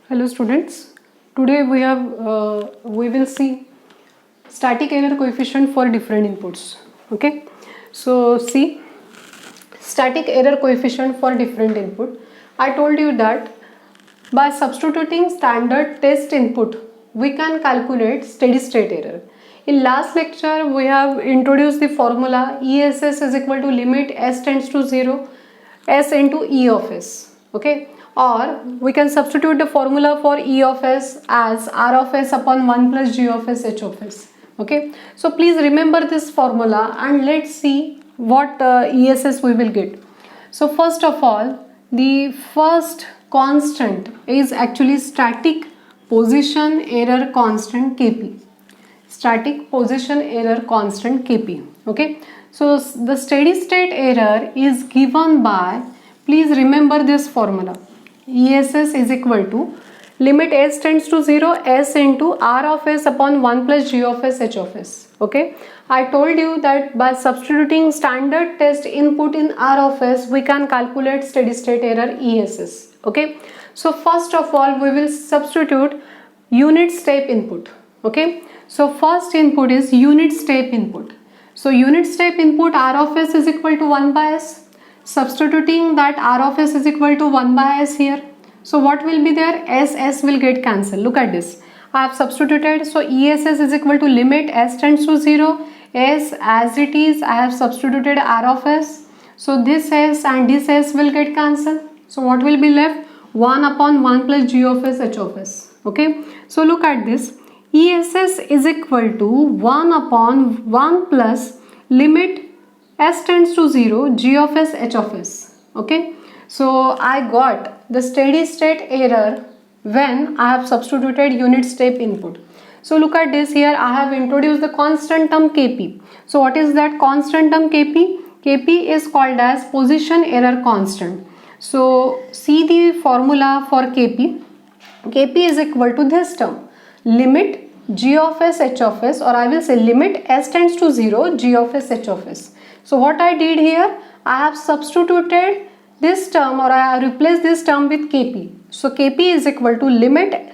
Hello students, today we will see static error coefficient for different inputs. Okay, so see static error coefficient for different input. I told you that by substituting standard test input we can calculate steady state error. In last lecture we have introduced the formula ESS is equal to limit s tends to 0 s into E of s. Okay, or we can substitute the formula for E of s as R of s upon 1 plus G of s H of s. Okay, so please remember this formula and let's see what ESS we will get. So first of all, the first constant is actually static position error constant Kp. Static position error constant Kp. Okay, so the steady state error is given by, please remember this formula, ESS is equal to limit s tends to 0 s into R of s upon 1 plus G of s H of s. Okay, I told you that by substituting standard test input in R of s we can calculate steady state error ESS. Okay, so first of all we will substitute unit step input. Okay, so first input is unit step input. So unit step input R of s is equal to 1 by s. Substituting that R of s is equal to 1 by s here. So what will be there? S will get cancelled. Look at this. I have substituted. So ESS is equal to limit s tends to 0. S as it is. I have substituted R of s. So this s and this s will get cancelled. So what will be left? 1 upon 1 plus G of s H of s. Okay. So look at this. ESS is equal to 1 upon 1 plus limit s tends to 0 G of s H of s. Okay. So I got the steady state error when I have substituted unit step input. So look at this here. I have introduced the constant term Kp. So what is that constant term Kp? Kp is called as position error constant. So see the formula for Kp. Kp is equal to this term, limit G of s H of s, or I will say limit s tends to 0 G of s H of s. So what I did here, I have substituted this term, or I replace this term with Kp. So Kp is equal to limit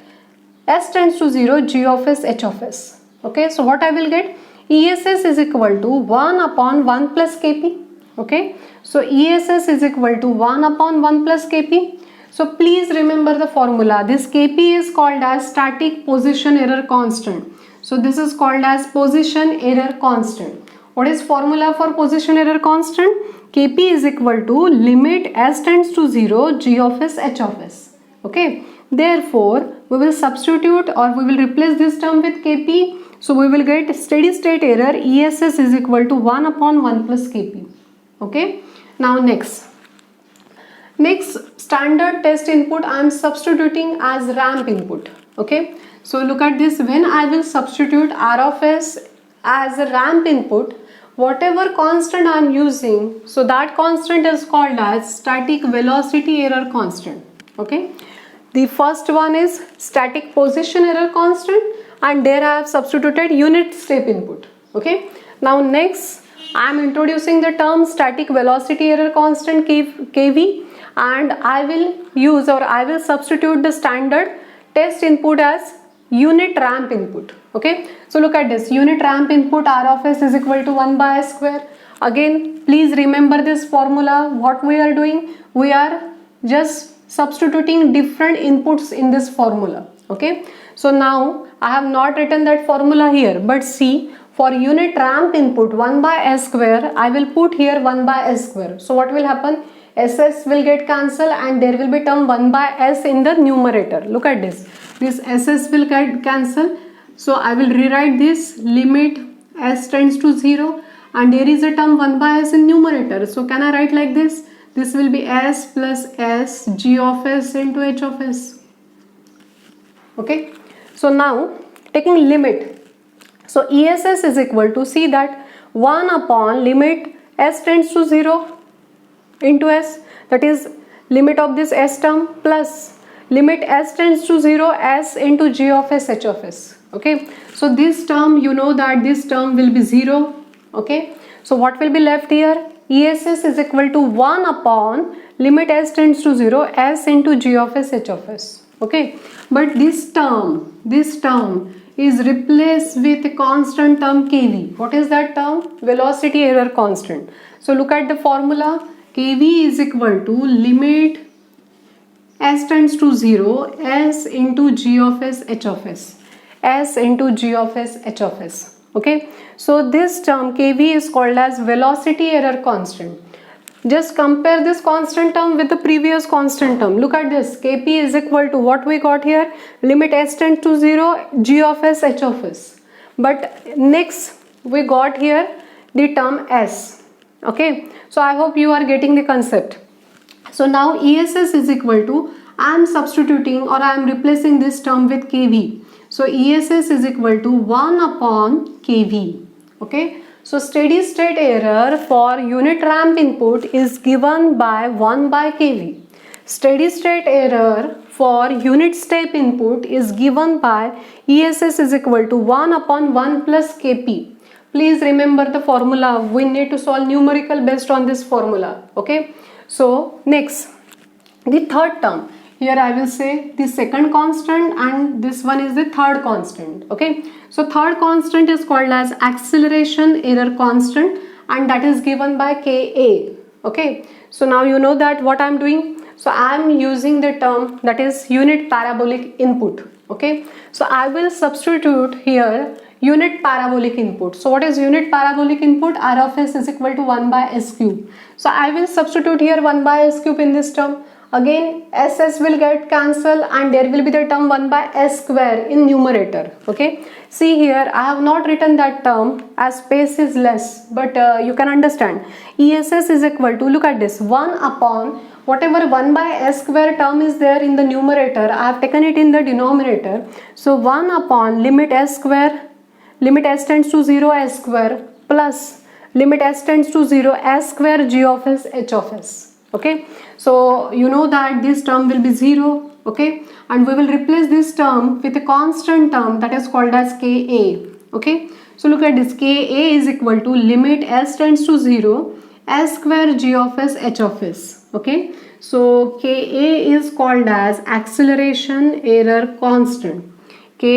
s tends to 0 G of s H of s. Okay, so what I will get? ESS is equal to 1 upon 1 plus Kp. Okay, so ESS is equal to 1 upon 1 plus Kp. So please remember the formula. This Kp is called as static position error constant. So this is called as position error constant. What is formula for position error constant? Kp is equal to limit s tends to 0 G of s H of s. Okay, therefore we will substitute, or we will replace this term with Kp. So we will get steady state error ESS is equal to 1 upon 1 plus Kp. Okay, now next standard test input I am substituting as ramp input. Okay, so look at this. When I will substitute R of s as a ramp input, whatever constant I am using, so that constant is called as static velocity error constant. Okay, the first one is static position error constant, and there I have substituted unit step input. Okay, now next I am introducing the term static velocity error constant Kv, and I will use, or I will substitute the standard test input as unit ramp input. Okay, so look at this. Unit ramp input R of s is equal to 1 by s square. Again, please remember this formula. What we are doing, we are just substituting different inputs in this formula. Okay, so now I have not written that formula here, but see, for unit ramp input 1 by s square, I will put here 1 by s square. So what will happen? SS will get cancelled and there will be term 1 by s in the numerator. Look at this. This SS will get cancelled. So I will rewrite this limit s tends to 0, and there is a term 1 by s in numerator. So can I write like this? This will be s plus s G of s into H of s. Okay. So now taking limit. So ESS is equal to, see that 1 upon limit s tends to 0 into s, that is limit of this s term, plus limit s tends to 0 s into G of s H of s. Okay, so this term, you know that this term will be 0. Okay, so what will be left here? ESS is equal to 1 upon limit s tends to 0 s into G of s H of s. Okay, but this term is replaced with a constant term kv. What is that term? Velocity error constant. So look at the formula. Kv is equal to limit s tends to 0 s into g of s h of s, s into g of s h of s. Okay, so this term kv is called as velocity error constant. Just compare this constant term with the previous constant term. Look at this. Kp is equal to what we got here? Limit s tends to 0, g of s, h of s. But next we got here the term s. Okay. So I hope you are getting the concept. So now ESS is equal to, I am substituting or I am replacing this term with kV. So ESS is equal to 1 upon kV. Okay. So steady state error for unit ramp input is given by 1 by kV. Steady state error for unit step input is given by ESS is equal to 1 upon 1 plus Kp. Please remember the formula. We need to solve numerical based on this formula. Okay. So next, the third term. Here I will say the second constant and this one is the third constant. Okay. So third constant is called as acceleration error constant and that is given by Ka. Okay. So now you know that what I am doing. So I am using the term that is unit parabolic input. Okay. So I will substitute here unit parabolic input. So what is unit parabolic input? R of s is equal to 1 by s cube. So I will substitute here 1 by s cube in this term. Again SS will get cancelled and there will be the term 1 by s square in numerator. Okay. See here I have not written that term as space is less, but you can understand. ESS is equal to, look at this, 1 upon whatever 1 by s square term is there in the numerator, I have taken it in the denominator. So 1 upon limit s square, limit s tends to 0 s square plus limit s tends to 0 s square g of s h of s. Okay, so you know that this term will be 0. Okay, and we will replace this term with a constant term that is called as Ka. Okay, so look at this. Ka is equal to limit s tends to 0 s square g of s h of s. Okay, so Ka is called as acceleration error constant. Ka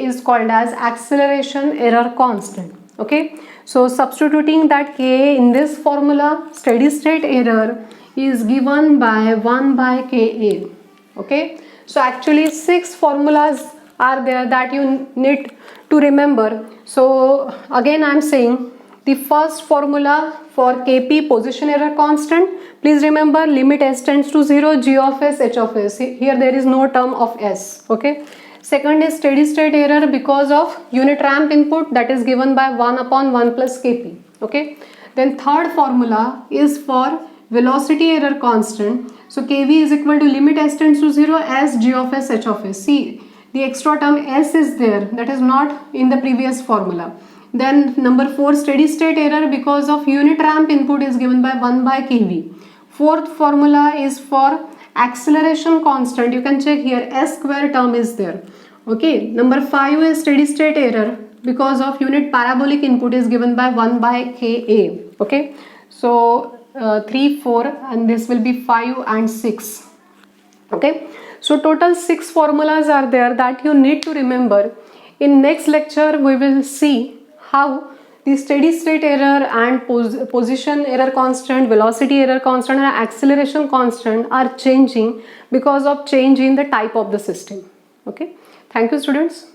is called as acceleration error constant. Okay, so substituting that Ka in this formula, steady state error is given by 1 by Ka. Okay, so actually 6 formulas are there that you need to remember. So again I am saying the first formula for Kp, position error constant, please remember limit s tends to 0, g of s, h of s. Here there is no term of s. Okay. Second is steady state error because of unit ramp input, that is given by 1 upon 1 plus Kp. Okay. Then third formula is for velocity error constant. So Kv is equal to limit s tends to 0 s g of s h of s. See, the extra term s is there, that is not in the previous formula. Then number 4, steady state error because of unit ramp input is given by 1 by Kv. Fourth formula is for acceleration constant. You can check here, s square term is there. Okay. Number 5 is steady state error because of unit parabolic input is given by 1 by Ka. Okay. So 3, 4 and this will be 5 and 6. Okay. So total 6 formulas are there that you need to remember. In next lecture we will see how the steady state error and position error constant, velocity error constant and acceleration constant are changing because of change in the type of the system. Okay. Thank you students.